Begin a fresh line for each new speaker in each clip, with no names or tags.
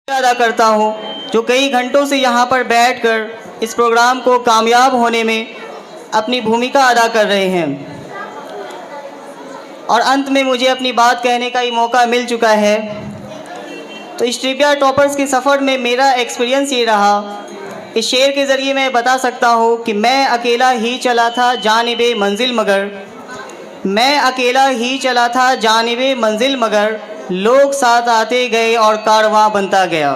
ادا کرتا ہوں جو کئی گھنٹوں سے یہاں پر بیٹھ کر اس پروگرام کو کامیاب ہونے میں اپنی بھومکا ادا کر رہے ہیں، اور انت میں مجھے اپنی بات کہنے کا یہ موقع مل چکا ہے۔ تو اس ٹریویا ٹاپرز کے سفر میں میرا ایکسپیرینس یہ رہا، اس شعر کے ذریعے میں بتا سکتا ہوں کہ میں اکیلا ہی چلا تھا جانب منزل مگر، میں اکیلا ہی چلا تھا جانب منزل مگر، لوگ ساتھ آتے گئے اور کارواں بنتا گیا۔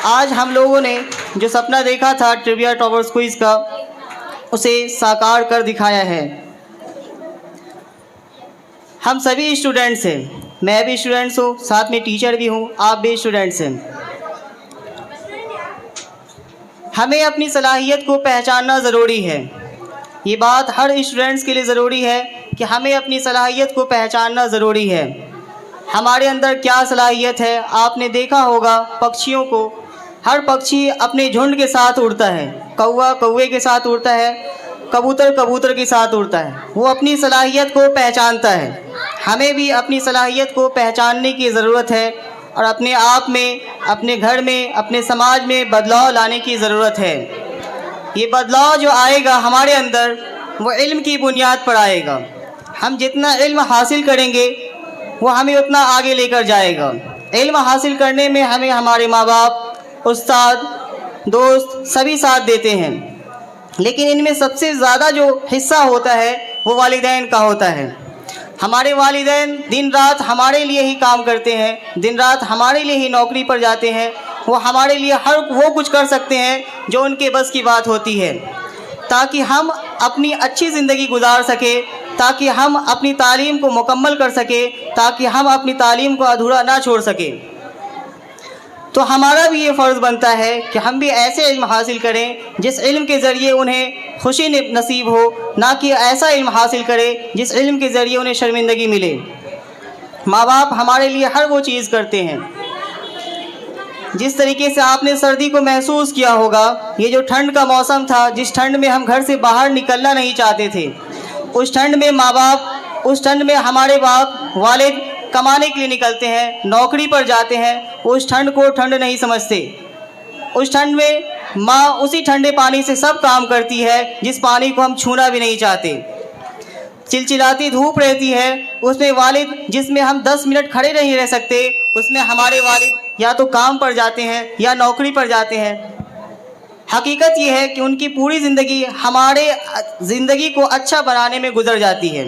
آج ہم لوگوں نے جو سپنا دیکھا تھا ٹریویا ٹاپرز کوئز کا، اسے ساکار کر دکھایا ہے۔ ہم سبھی اسٹوڈنٹس ہیں، میں بھی اسٹوڈنٹس ہوں، ساتھ میں ٹیچر بھی ہوں، آپ بھی اسٹوڈنٹس ہیں۔ ہمیں اپنی صلاحیت کو پہچاننا ضروری ہے، یہ بات ہر اسٹوڈنٹس کے لیے ضروری ہے کہ ہمیں اپنی صلاحیت کو پہچاننا ضروری ہے۔ ہمارے اندر کیا صلاحیت ہے؟ آپ نے دیکھا ہوگا پکشیوں کو، ہر پکشی اپنے جھنڈ کے ساتھ اڑتا ہے، کوا کوے کے ساتھ اڑتا ہے، کبوتر کبوتر کے ساتھ اڑتا ہے، وہ اپنی صلاحیت کو پہچانتا ہے۔ ہمیں بھی اپنی صلاحیت کو پہچاننے کی ضرورت ہے اور اپنے آپ میں، اپنے گھر میں، اپنے سماج میں بدلاؤ لانے کی ضرورت ہے۔ یہ بدلاؤ جو آئے گا ہمارے اندر، وہ علم کی بنیاد پر آئے گا۔ ہم جتنا علم حاصل کریں گے وہ ہمیں اتنا آگے لے کر جائے گا۔ علم حاصل کرنے میں ہمیں ہمارے ماں باپ، استاد، دوست سبھی ساتھ دیتے ہیں، لیکن ان میں سب سے زیادہ جو حصہ ہوتا ہے وہ والدین کا ہوتا ہے۔ ہمارے والدین دن رات ہمارے لیے ہی کام کرتے ہیں، دن رات ہمارے لیے ہی نوکری پر جاتے ہیں، وہ ہمارے لیے وہ کچھ کر سکتے ہیں جو ان کے بس کی بات ہوتی ہے، تاکہ ہم اپنی اچھی زندگی گزار سکیں، تاکہ ہم اپنی تعلیم کو مکمل کر سکیں، تاکہ ہم اپنی تعلیم کو ادھورا نہ چھوڑ سکیں۔ تو ہمارا بھی یہ فرض بنتا ہے کہ ہم بھی ایسے علم حاصل کریں جس علم کے ذریعے انہیں خوشی نصیب ہو، نہ کہ ایسا علم حاصل کرے جس علم کے ذریعے انہیں شرمندگی ملے۔ ماں باپ ہمارے لیے ہر وہ چیز کرتے ہیں۔ جس طریقے سے آپ نے سردی کو محسوس کیا ہوگا، یہ جو ٹھنڈ کا موسم تھا، جس ٹھنڈ میں ہم گھر سے باہر نکلنا نہیں چاہتے تھے، اس ٹھنڈ میں ماں باپ، اس ٹھنڈ میں ہمارے باپ والد کمانے کے لیے نکلتے ہیں، نوکری پر جاتے ہیں، وہ اس ٹھنڈ کو ٹھنڈ نہیں سمجھتے۔ اس ٹھنڈ میں ماں اسی ٹھنڈے پانی سے سب کام کرتی ہے جس پانی کو ہم چھونا بھی نہیں چاہتے۔ چلچلاتی دھوپ رہتی ہے، اس میں والد، جس میں ہم 10 منٹ کھڑے نہیں رہ سکتے، اس میں ہمارے والد یا تو کام پر جاتے ہیں یا نوکری پر جاتے ہیں۔ حقیقت یہ ہے کہ ان کی پوری زندگی ہمارے زندگی کو اچھا بنانے میں گزر جاتی ہے۔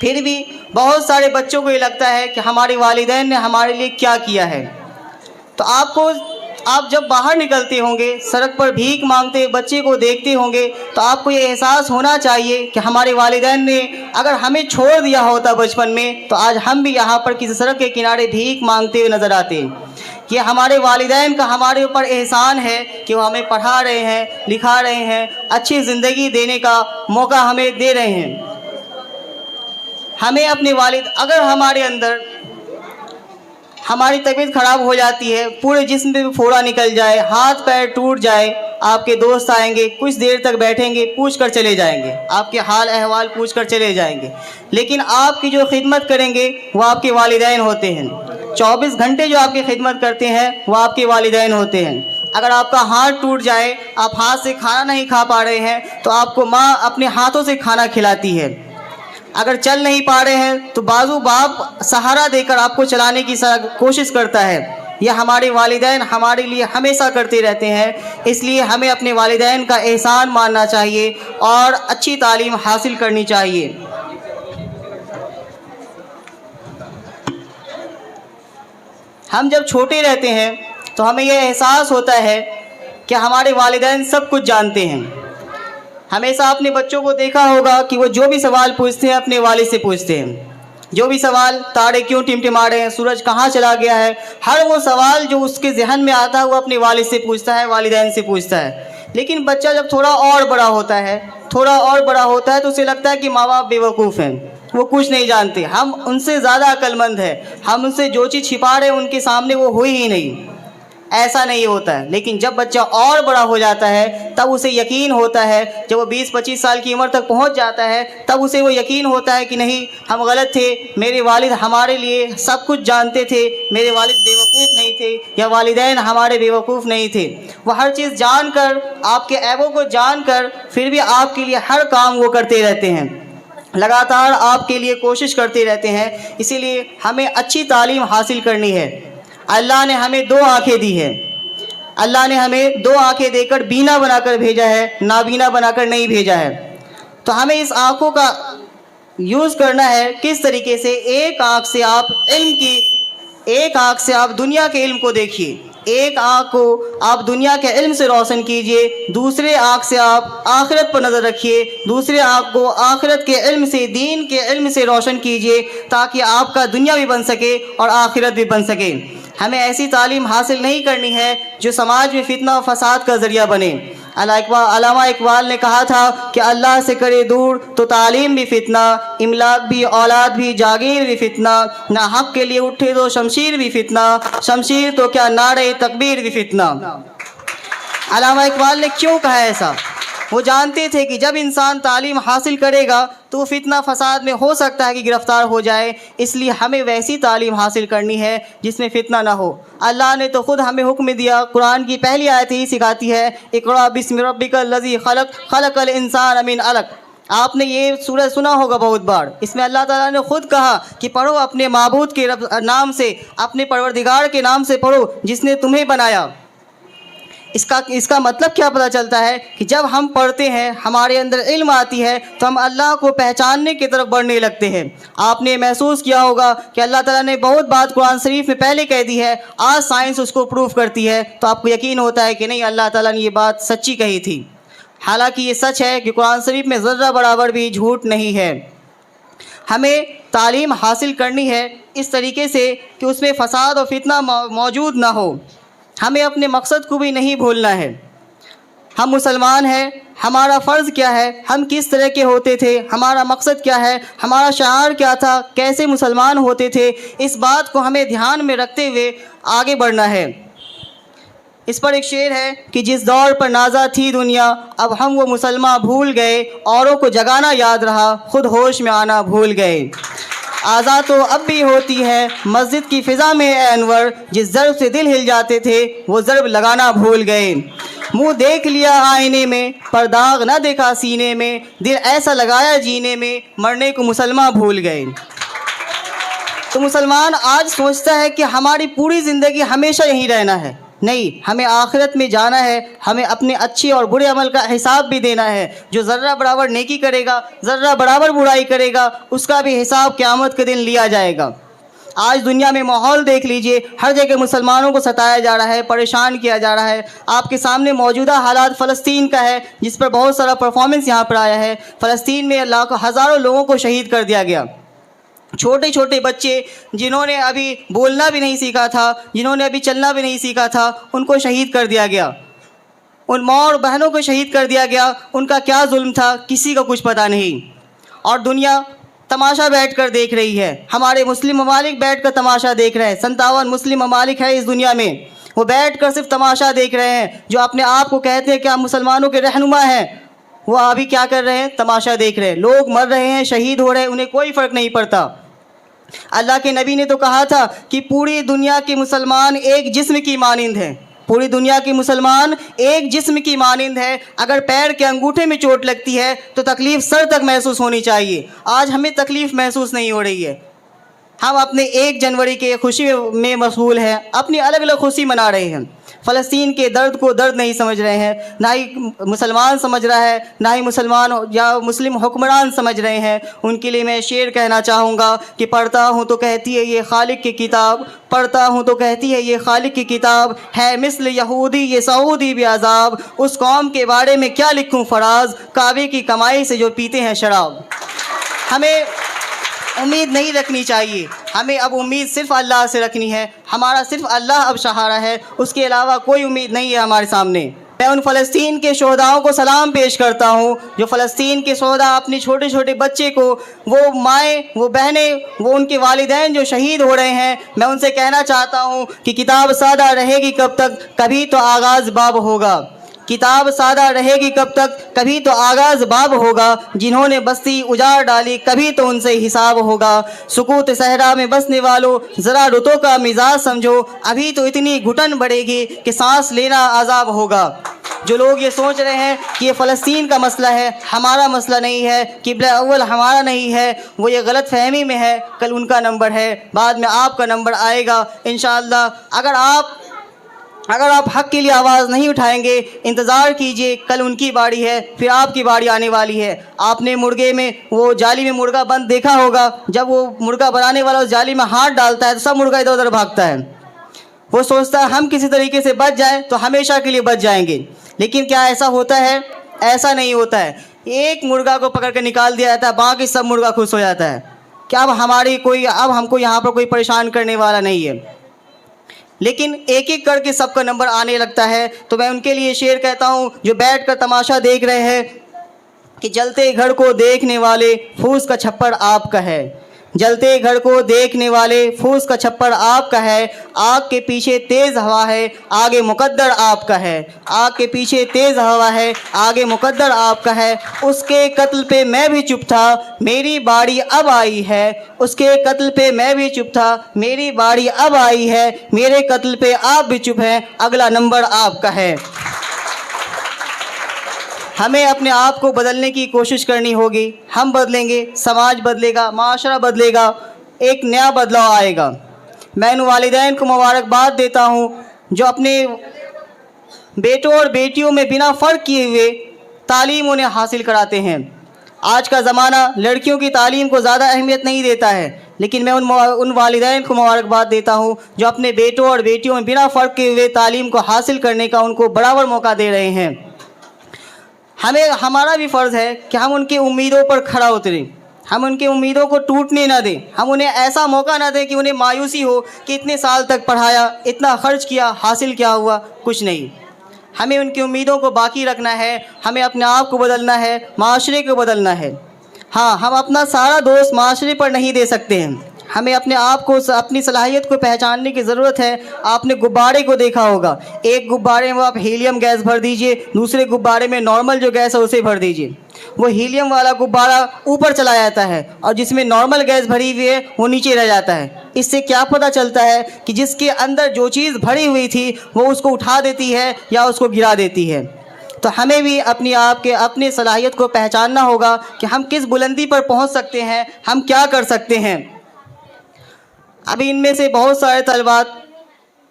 پھر بھی بہت سارے بچوں کو یہ لگتا ہے کہ ہمارے والدین نے ہمارے لیے کیا کیا ہے۔ تو آپ جب باہر نکلتے ہوں گے، سڑک پر بھیک مانگتے بچے کو دیکھتے ہوں گے، تو آپ کو یہ احساس ہونا چاہیے کہ ہمارے والدین نے اگر ہمیں چھوڑ دیا ہوتا بچپن میں، تو آج ہم بھی یہاں پر کسی سڑک کے کنارے بھیک مانگتے ہوئے نظر آتے۔ یہ ہمارے والدین کا ہمارے اوپر احسان ہے کہ وہ ہمیں پڑھا رہے ہیں، لکھا رہے ہیں، اچھی زندگی دینے کا موقع ہمیں دے رہے ہیں۔ ہمیں اپنے والد، اگر ہمارے اندر ہماری طبیعت خراب ہو جاتی ہے، پورے جسم پہ پھوڑا نکل جائے، ہاتھ پیر ٹوٹ جائے، آپ کے دوست آئیں گے، کچھ دیر تک بیٹھیں گے، پوچھ کر چلے جائیں گے، آپ کے حال احوال پوچھ کر چلے جائیں گے، لیکن آپ کی جو خدمت کریں گے وہ آپ کے والدین ہوتے ہیں۔ 24 گھنٹے جو آپ کی خدمت کرتے ہیں وہ آپ کے والدین ہوتے ہیں۔ اگر آپ کا ہاتھ ٹوٹ جائے، آپ ہاتھ سے کھانا نہیں کھا پا رہے ہیں، تو آپ کو ماں اپنے ہاتھوں سے کھانا کھلاتی ہے۔ اگر چل نہیں پا رہے ہیں تو بازو باپ سہارا دے کر آپ کو چلانے کی کوشش کرتا ہے۔ یہ ہمارے والدین ہمارے لیے ہمیشہ کرتے رہتے ہیں، اس لیے ہمیں اپنے والدین کا احسان ماننا چاہیے اور اچھی تعلیم حاصل کرنی چاہیے۔ ہم جب چھوٹے رہتے ہیں تو ہمیں یہ احساس ہوتا ہے کہ ہمارے والدین سب کچھ جانتے ہیں۔ ہمیشہ اپنے بچوں کو دیکھا ہوگا کہ وہ جو بھی سوال پوچھتے ہیں اپنے والد سے پوچھتے ہیں، جو بھی سوال، تارے کیوں ٹمٹما رہے ہیں، سورج کہاں چلا گیا ہے، ہر وہ سوال جو اس کے ذہن میں آتا ہے وہ اپنے والد سے پوچھتا ہے، والدین سے پوچھتا ہے۔ لیکن بچہ جب تھوڑا اور بڑا ہوتا ہے تو اسے لگتا ہے کہ ماں باپ بے وقوف ہیں، وہ کچھ نہیں جانتے، ہم ان سے زیادہ عقل مند ہیں، ہم ان سے جو چیز چھپا رہے ہیں ان کے سامنے وہ ہوئی ہی نہیں۔ ایسا نہیں ہوتا ہے. لیکن جب بچہ اور بڑا ہو جاتا ہے تب اسے یقین ہوتا ہے، جب وہ 20-25 سال کی عمر تک پہنچ جاتا ہے تب اسے وہ یقین ہوتا ہے کہ نہیں، ہم غلط تھے، میرے والد ہمارے لیے سب کچھ جانتے تھے، میرے والد بیوقوف نہیں تھے یا والدین ہمارے بیوقوف نہیں تھے. وہ ہر چیز جان کر، آپ کے عیبوں کو جان کر، پھر بھی آپ کے لیے ہر کام وہ کرتے رہتے ہیں، لگاتار آپ کے لیے کوشش کرتے رہتے ہیں. اسی لیے ہمیں اچھی تعلیم حاصل کرنی ہے. اللہ نے ہمیں 2 آنکھیں دی ہے، اللہ نے ہمیں 2 آنکھیں دے کر بینا بنا کر بھیجا ہے، نابینا بنا کر نہیں بھیجا ہے. تو ہمیں اس آنکھوں کا یوز کرنا ہے کس طریقے سے. ایک آنکھ سے آپ ایک آنکھ سے آپ دنیا کے علم کو دیکھیے، ایک آنکھ کو آپ دنیا کے علم سے روشن کیجئے، دوسرے آنکھ سے آپ آخرت پر نظر رکھیے، دوسرے آنکھ کو آخرت کے علم سے، دین کے علم سے روشن کیجئے، تاکہ آپ کا دنیا بھی بن سکے اور آخرت بھی بن سکے. ہمیں ایسی تعلیم حاصل نہیں کرنی ہے جو سماج میں فتنہ و فساد کا ذریعہ بنے. علامہ اقبال نے کہا تھا کہ اللہ سے کرے دور تو تعلیم بھی فتنہ، املاک بھی، اولاد بھی، جاگیر بھی فتنہ، نہ حق کے لیے اٹھے تو شمشیر بھی فتنہ، شمشیر تو کیا نعرہ تکبیر بھی فتنہ. علامہ اقبال نے کیوں کہا ایسا؟ وہ جانتے تھے کہ جب انسان تعلیم حاصل کرے گا تو وہ فتنہ فساد میں ہو سکتا ہے کہ گرفتار ہو جائے. اس لیے ہمیں ویسی تعلیم حاصل کرنی ہے جس میں فتنہ نہ ہو. اللہ نے تو خود ہمیں حکم دیا، قرآن کی پہلی آیت ہی سکھاتی ہے، اقرأ بسم ربک الذی خلق خلق الانسان من علق. آپ نے یہ سورہ سنا ہوگا بہت بار. اس میں اللہ تعالیٰ نے خود کہا کہ پڑھو اپنے معبود کے نام سے، اپنے پروردگار کے نام سے پڑھو جس نے تمہیں بنایا. اس کا مطلب کیا پتہ چلتا ہے کہ جب ہم پڑھتے ہیں، ہمارے اندر علم آتی ہے تو ہم اللہ کو پہچاننے کی طرف بڑھنے لگتے ہیں. آپ نے محسوس کیا ہوگا کہ اللہ تعالیٰ نے بہت بات قرآن شریف میں پہلے کہہ دی ہے، آج سائنس اس کو پروف کرتی ہے، تو آپ کو یقین ہوتا ہے کہ نہیں، اللہ تعالیٰ نے یہ بات سچی کہی تھی. حالانکہ یہ سچ ہے کہ قرآن شریف میں ذرہ برابر بھی جھوٹ نہیں ہے. ہمیں تعلیم حاصل کرنی ہے اس طریقے سے کہ اس میں فساد اور فتنہ موجود نہ ہو. ہمیں اپنے مقصد کو بھی نہیں بھولنا ہے. ہم مسلمان ہیں، ہمارا فرض کیا ہے، ہم کس طرح کے ہوتے تھے، ہمارا مقصد کیا ہے، ہمارا شعار کیا تھا، کیسے مسلمان ہوتے تھے، اس بات کو ہمیں دھیان میں رکھتے ہوئے آگے بڑھنا ہے. اس پر ایک شعر ہے کہ جس دور پر نازا تھی دنیا، اب ہم وہ مسلمان بھول گئے، اوروں کو جگانا یاد رہا، خود ہوش میں آنا بھول گئے. آزاد تو اب بھی ہوتی ہے مسجد کی فضا میں اے انور، جس ضرب سے دل ہل جاتے تھے وہ ضرب لگانا بھول گئے. منہ دیکھ لیا آئینے میں پر داغ نہ دیکھا سینے میں، دل ایسا لگایا جینے میں مرنے کو مسلمان بھول گئے. تو مسلمان آج سوچتا ہے کہ ہماری پوری زندگی ہمیشہ یہیں رہنا ہے. نہیں، ہمیں آخرت میں جانا ہے. ہمیں اپنے اچھے اور برے عمل کا حساب بھی دینا ہے. جو ذرہ برابر نیکی کرے گا، ذرہ برابر برائی کرے گا، اس کا بھی حساب قیامت کے دن لیا جائے گا. آج دنیا میں ماحول دیکھ لیجئے، ہر جگہ مسلمانوں کو ستایا جا رہا ہے، پریشان کیا جا رہا ہے. آپ کے سامنے موجودہ حالات فلسطین کا ہے، جس پر بہت سارا پرفارمنس یہاں پر آیا ہے. فلسطین میں ہزاروں لوگوں کو شہید کر دیا گیا. چھوٹے چھوٹے بچے جنہوں نے ابھی بولنا بھی نہیں سیکھا تھا، جنہوں نے ابھی چلنا بھی نہیں سیکھا تھا، ان کو شہید کر دیا گیا. ان ماں اور بہنوں کو شہید کر دیا گیا. ان کا کیا ظلم تھا، کسی کو کچھ پتہ نہیں. اور دنیا تماشا بیٹھ کر دیکھ رہی ہے. ہمارے مسلم ممالک بیٹھ کر تماشا دیکھ رہے ہیں. 57 مسلم ممالک ہیں اس دنیا میں، وہ بیٹھ کر صرف تماشا دیکھ رہے ہیں. جو اپنے آپ کو کہتے ہیں کہ ہم مسلمانوں کے رہنما ہیں، وہ ابھی کیا کر رہے ہیں؟ تماشا دیکھ رہے ہیں. لوگ مر رہے ہیں، شہید ہو رہے ہیں، انہیں کوئی فرق نہیں پڑتا. اللہ کے نبی نے تو کہا تھا کہ پوری دنیا کے مسلمان ایک جسم کی مانند ہیں. پوری دنیا کے مسلمان ایک جسم کی مانند ہے. اگر پیر کے انگوٹھے میں چوٹ لگتی ہے تو تکلیف سر تک محسوس ہونی چاہیے. آج ہمیں تکلیف محسوس نہیں ہو رہی ہے. ہم اپنے 1 جنوری کے خوشی میں مشغول ہیں، اپنی الگ الگ خوشی منا رہے ہیں. فلسطین کے درد کو درد نہیں سمجھ رہے ہیں. نہ ہی مسلمان سمجھ رہا ہے، نہ ہی مسلمان یا مسلم حکمران سمجھ رہے ہیں. ان کے لیے میں شعر کہنا چاہوں گا کہ پڑھتا ہوں تو کہتی ہے یہ خالق کی کتاب، پڑھتا ہوں تو کہتی ہے یہ خالق کی کتاب، ہے مثل یہودی یہ سعودی بھی عذاب، اس قوم کے بارے میں کیا لکھوں فراز، کعبے کی کمائی سے جو پیتے ہیں شراب. ہمیں امید نہیں رکھنی چاہیے. ہمیں اب امید صرف اللہ سے رکھنی ہے. ہمارا صرف اللہ اب سہارا ہے، اس کے علاوہ کوئی امید نہیں ہے ہمارے سامنے. میں ان فلسطین کے شہداؤں کو سلام پیش کرتا ہوں جو فلسطین کے شہدا اپنی چھوٹے چھوٹے بچے کو، وہ مائیں، وہ بہنیں، وہ ان کے والدین جو شہید ہو رہے ہیں، میں ان سے کہنا چاہتا ہوں کہ کتاب سادہ رہے گی کب تک، کبھی تو آغاز باب ہوگا۔ کتاب سادہ رہے گی کب تک، کبھی تو آغاز باب ہوگا۔ جنہوں نے بستی اجاڑ ڈالی، کبھی تو ان سے حساب ہوگا۔ سکوت صحرا میں بسنے والوں، ذرا رتوں کا مزاج سمجھو، ابھی تو اتنی گھٹن بڑھے گی کہ سانس لینا عذاب ہوگا۔ جو لوگ یہ سوچ رہے ہیں کہ یہ فلسطین کا مسئلہ ہے، ہمارا مسئلہ نہیں ہے، قبلہ اول ہمارا نہیں ہے، وہ یہ غلط فہمی میں ہے۔ کل ان کا نمبر ہے، بعد میں آپ کا نمبر آئے گا انشاءاللہ۔ اگر آپ حق کے لیے آواز نہیں اٹھائیں گے، انتظار کیجئے، کل ان کی باری ہے، پھر آپ کی باری آنے والی ہے۔ آپ نے مرغے میں، وہ جالی میں مرغا بند دیکھا ہوگا، جب وہ مرغا بنانے والا اس جالی میں ہاتھ ڈالتا ہے تو سب مرغا ادھر ادھر بھاگتا ہے۔ وہ سوچتا ہے ہم کسی طریقے سے بچ جائیں تو ہمیشہ کے لیے بچ جائیں گے، لیکن کیا ایسا ہوتا ہے؟ ایسا نہیں ہوتا ہے۔ ایک مرغا کو پکڑ کے نکال دیا جاتا ہے، باقی سب مرغا خوش ہو جاتا ہے کہ اب ہم کو یہاں پر کوئی پریشان کرنے والا نہیں ہے۔ لیکن ایک ایک کر کے سب کا نمبر آنے لگتا ہے۔ تو میں ان کے لیے شعر کہتا ہوں جو بیٹھ کر تماشا دیکھ رہے ہیں کہ جلتے گھر کو دیکھنے والے، پھوس کا چھپڑ آپ کا ہے۔ جلتے گھر کو دیکھنے والے، پھوس کا چھپڑ آپ کا ہے۔ آگ کے پیچھے تیز ہوا ہے، آگے مقدر آپ کا ہے۔ آگ کے پیچھے تیز ہوا ہے، آگے مقدر آپ کا ہے۔ اس کے قتل پہ میں بھی چپ تھا، میری باری اب آئی ہے۔ اس کے قتل پہ میں بھی چپ تھا، میری باری اب آئی ہے۔ میرے قتل پہ آپ بھی چپ ہیں، اگلا نمبر آپ کا ہے۔ ہمیں اپنے آپ کو بدلنے کی کوشش کرنی ہوگی۔ ہم بدلیں گے، سماج بدلے گا، معاشرہ بدلے گا، ایک نیا بدلاؤ آئے گا۔ میں ان والدین کو مبارکباد دیتا ہوں جو اپنے بیٹوں اور بیٹیوں میں بنا فرق کیے ہوئے تعلیم انہیں حاصل کراتے ہیں۔ آج کا زمانہ لڑکیوں کی تعلیم کو زیادہ اہمیت نہیں دیتا ہے، لیکن میں ان والدین کو مبارکباد دیتا ہوں جو اپنے بیٹوں اور بیٹیوں میں بنا فرق کیے ہوئے تعلیم کو حاصل کرنے کا ان کو برابر موقع دے رہے ہیں۔ ہمارا بھی فرض ہے کہ ہم ان کی امیدوں پر کھڑا اتریں، ہم ان کی امیدوں کو ٹوٹنے نہ دیں، ہم انہیں ایسا موقع نہ دیں کہ انہیں مایوسی ہو کہ اتنے سال تک پڑھایا، اتنا خرچ کیا، حاصل کیا ہوا؟ کچھ نہیں۔ ہمیں ان کی امیدوں کو باقی رکھنا ہے، ہمیں اپنے آپ کو بدلنا ہے، معاشرے کو بدلنا ہے۔ ہاں، ہم اپنا سارا دوست معاشرے پر نہیں دے سکتے ہیں، ہمیں اپنے آپ کو، اپنی صلاحیت کو پہچاننے کی ضرورت ہے۔ آپ نے غبارے کو دیکھا ہوگا، ایک غبارے میں آپ ہیلیم گیس بھر دیجئے، دوسرے غبارے میں نارمل جو گیس ہے اسے بھر دیجئے، وہ ہیلیم والا غبارہ اوپر چلا جاتا ہے اور جس میں نارمل گیس بھری ہوئی ہے وہ نیچے رہ جاتا ہے۔ اس سے کیا پتہ چلتا ہے کہ جس کے اندر جو چیز بھری ہوئی تھی وہ اس کو اٹھا دیتی ہے یا اس کو گرا دیتی ہے۔ تو ہمیں بھی اپنی صلاحیت کو پہچاننا ہوگا کہ ہم کس بلندی پر پہنچ سکتے ہیں، ہم کیا کر سکتے ہیں۔ ابھی ان میں سے بہت سارے طلبات،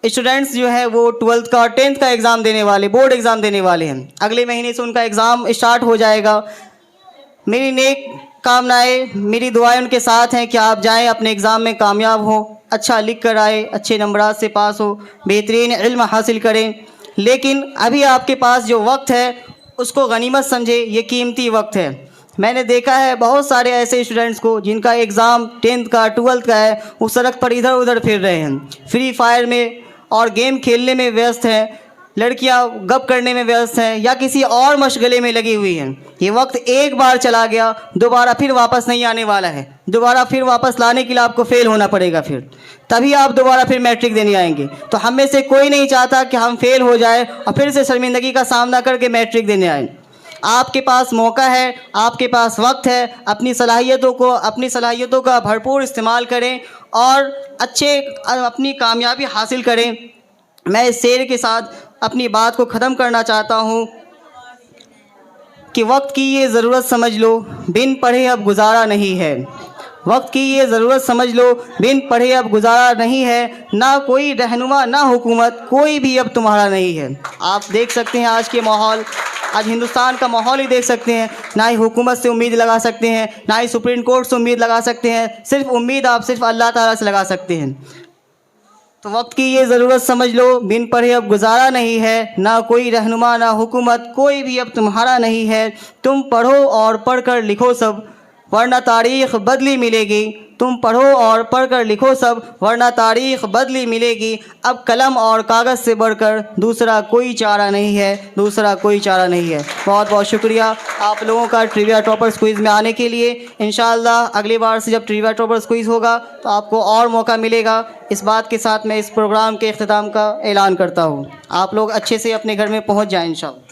اسٹوڈنٹس جو ہیں وہ 12th کا اور 10th کا ایگزام دینے والے، بورڈ ایگزام دینے والے ہیں۔ اگلے مہینے سے ان کا ایگزام اسٹارٹ ہو جائے گا۔ میری نیک کامنائیں، میری دعائیں ان کے ساتھ ہیں کہ آپ جائیں، اپنے ایگزام میں کامیاب ہوں، اچھا لکھ کر آئے، اچھے نمبرات سے پاس ہو، بہترین علم حاصل کریں۔ لیکن ابھی آپ کے پاس جو وقت ہے اس کو غنیمت سمجھے، یہ قیمتی وقت ہے۔ میں نے دیکھا ہے بہت سارے ایسے اسٹوڈنٹس کو جن کا ایگزام 10th کا 12th کا ہے، وہ سڑک پر ادھر ادھر پھر رہے ہیں، فری فائر میں اور گیم کھیلنے میں ویست ہیں، لڑکیاں گپ کرنے میں ویست ہیں یا کسی اور مشغلے میں لگی ہوئی ہیں۔ یہ وقت ایک بار چلا گیا، دوبارہ پھر واپس نہیں آنے والا ہے، دوبارہ پھر واپس لانے کے لیے آپ کو فیل ہونا پڑے گا، پھر تبھی آپ دوبارہ پھر میٹرک دینے آئیں گے۔ تو ہم میں سے کوئی نہیں چاہتا کہ ہم فیل ہو جائیں اور پھر سے شرمندگی کا سامنا کر کے میٹرک دینے آئیں۔ آپ کے پاس موقع ہے، آپ کے پاس وقت ہے، اپنی صلاحیتوں کا بھرپور استعمال کریں اور اپنی کامیابی حاصل کریں۔ میں اس شعر کے ساتھ اپنی بات کو ختم کرنا چاہتا ہوں کہ وقت کی یہ ضرورت سمجھ لو، بن پڑھے اب گزارا نہیں ہے۔ وقت کی یہ ضرورت سمجھ لو، بن پڑھے اب گزارا نہیں ہے، نہ کوئی رہنما نہ حکومت، کوئی بھی اب تمہارا نہیں ہے۔ آپ دیکھ سکتے ہیں آج کے ماحول، آج ہندوستان کا ماحول ہی دیکھ سکتے ہیں، نہ ہی حکومت سے امید لگا سکتے ہیں، نہ ہی سپریم کورٹ سے امید لگا سکتے ہیں، صرف امید آپ صرف اللہ تعالیٰ سے لگا سکتے ہیں۔ تو وقت کی یہ ضرورت سمجھ لو، بن پڑھے اب گزارا نہیں ہے، نہ کوئی رہنما نہ حکومت، کوئی بھی اب تمہارا نہیں ہے۔ تم پڑھو اور پڑھ کر لکھو سب، ورنہ تاریخ بدلی ملے گی. تم پڑھو اور پڑھ کر لکھو سب ورنہ تاریخ بدلی ملے گی. اب قلم اور کاغذ سے بڑھ کر دوسرا کوئی چارہ نہیں ہے, دوسرا کوئی چارہ نہیں ہے. بہت بہت شکریہ آپ لوگوں کا ٹریویا ٹاپرز کوئز میں آنے کے لیے. انشاءاللہ اگلی بار سے جب ٹریویا ٹاپرز کوئز ہوگا تو آپ کو اور موقع ملے گا. اس بات کے ساتھ میں اس پروگرام کے اختتام کا اعلان کرتا ہوں. آپ لوگ اچھے سے اپنے گھر میں پہنچ جائیں انشاءاللہ.